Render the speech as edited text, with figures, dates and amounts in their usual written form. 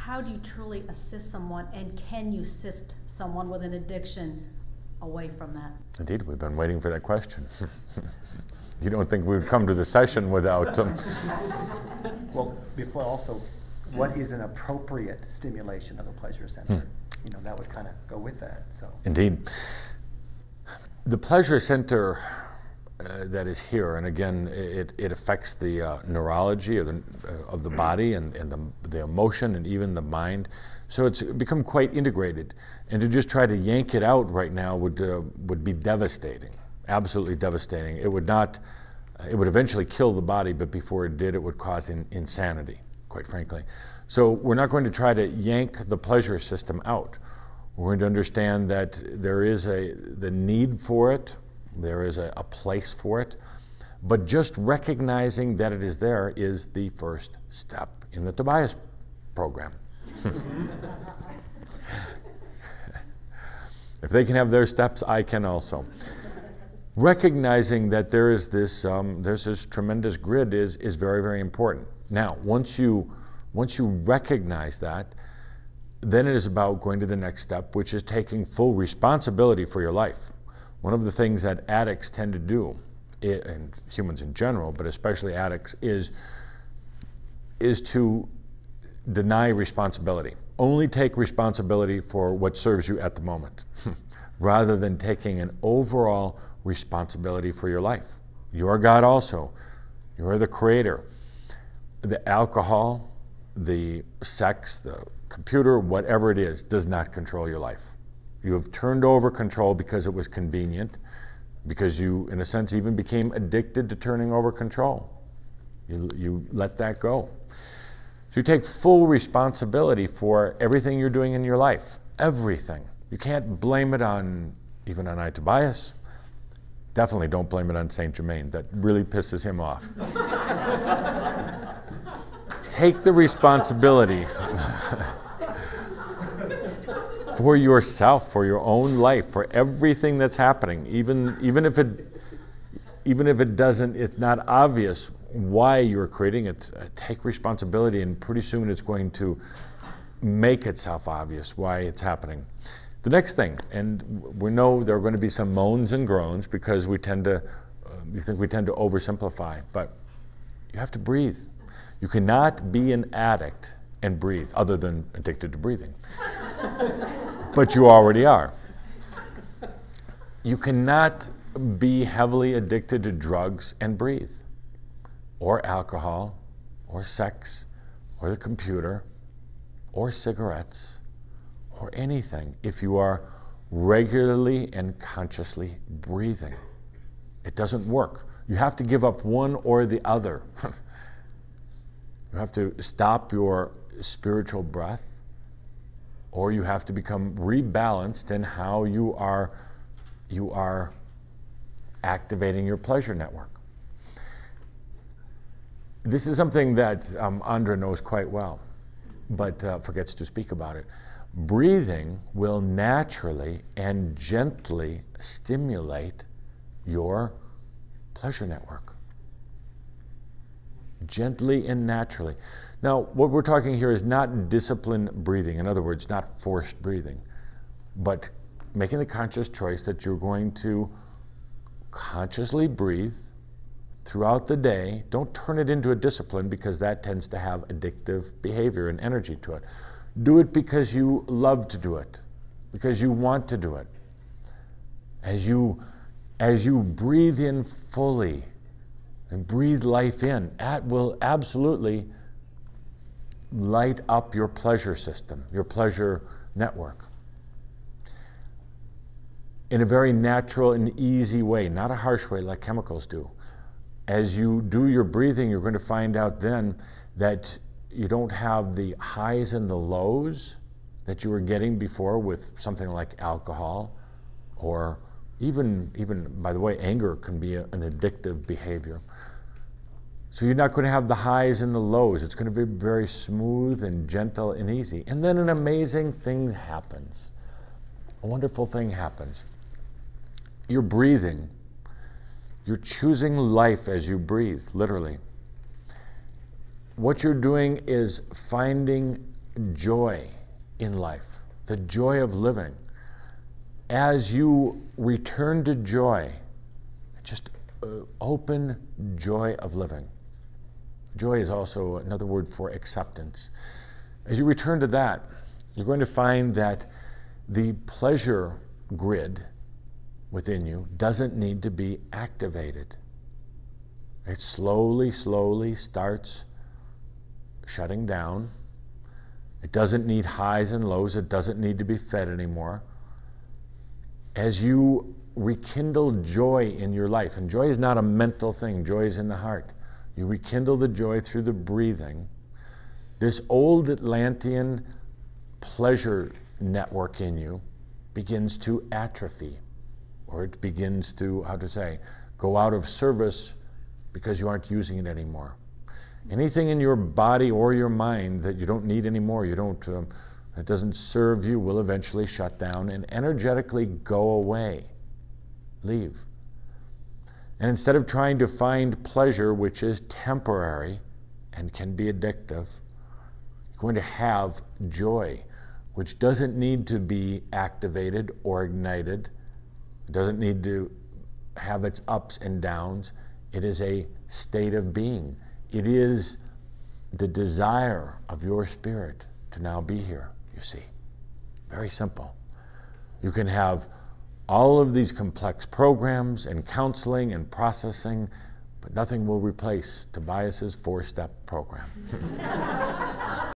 how do you truly assist someone, and can you assist someone with an addiction away from that? Indeed, we've been waiting for that question. You don't think we'd come to the session without Well, before also, what is an appropriate stimulation of the pleasure center? You know, that would kind of go with that. So. Indeed. The pleasure center that is here, and again, it affects the neurology of the body and the emotion and even the mind. So it's become quite integrated. And to just try to yank it out right now would be devastating, absolutely devastating. It would eventually kill the body, but before it did, it would cause insanity, quite frankly. So we're not going to try to yank the pleasure system out. We're going to understand that there is the need for it, there is a place for it, but just recognizing that it is there is the first step in the Tobias program. If they can have their steps, I can also. Recognizing that there is there's this tremendous grid is very, very important. Now, once you recognize that, then it is about going to the next step, which is taking full responsibility for your life. One of the things that addicts tend to do, and humans in general, but especially addicts, is to deny responsibility. Only take responsibility for what serves you at the moment, rather than taking an overall responsibility for your life. You are God also. You are the creator. The alcohol, the sex, the computer, whatever it is, does not control your life. You have turned over control because it was convenient, because you, in a sense, even became addicted to turning over control. You let that go. So you take full responsibility for everything you're doing in your life, everything. You can't blame it even on I, Tobias. Definitely don't blame it on Saint Germain. That really pisses him off. Take the responsibility for yourself, for your own life, for everything that's happening. Even if it doesn't, it's not obvious why you're creating it. Take responsibility, and pretty soon it's going to make itself obvious why it's happening. The next thing, and we know there are going to be some moans and groans because we tend to oversimplify, but you have to breathe. You cannot be an addict and breathe, other than addicted to breathing. But you already are. You cannot be heavily addicted to drugs and breathe, or alcohol, or sex, or the computer, or cigarettes, or anything if you are regularly and consciously breathing. It doesn't work. You have to give up one or the other. You have to stop your spiritual breath, or you have to become rebalanced in how you are activating your pleasure network. This is something that Andra knows quite well, but forgets to speak about it. Breathing will naturally and gently stimulate your pleasure network. Gently and naturally. Now, what we're talking here is not disciplined breathing. In other words, not forced breathing, but making the conscious choice that you're going to consciously breathe throughout the day. Don't turn it into a discipline, because that tends to have addictive behavior and energy to it. Do it because you love to do it, because you want to do it. As you breathe in fully and breathe life in, that will absolutely light up your pleasure system, your pleasure network, in a very natural and easy way, not a harsh way like chemicals do. As you do your breathing, you're going to find out then that you don't have the highs and the lows that you were getting before with something like alcohol, or even by the way, anger can be an addictive behavior. So you're not going to have the highs and the lows. It's going to be very smooth and gentle and easy. And then an amazing thing happens. A wonderful thing happens. You're breathing. You're choosing life as you breathe, literally. What you're doing is finding joy in life, the joy of living. As you return to joy, just open joy of living. Joy is also another word for acceptance. As you return to that, you're going to find that the pleasure grid within you doesn't need to be activated. It slowly starts shutting down. It doesn't need highs and lows. It doesn't need to be fed anymore. As you rekindle joy in your life, and joy is not a mental thing, joy is in the heart. You rekindle the joy through the breathing. This old Atlantean pleasure network in you begins to atrophy, or it begins to, go out of service because you aren't using it anymore. Anything in your body or your mind that you don't need anymore, that doesn't serve you, will eventually shut down and energetically go away, leave. And instead of trying to find pleasure, which is temporary and can be addictive, you're going to have joy, which doesn't need to be activated or ignited. It doesn't need to have its ups and downs. It is a state of being. It is the desire of your spirit to now be here, you see. Very simple. You can have all of these complex programs and counseling and processing, but nothing will replace Tobias's 4-step program.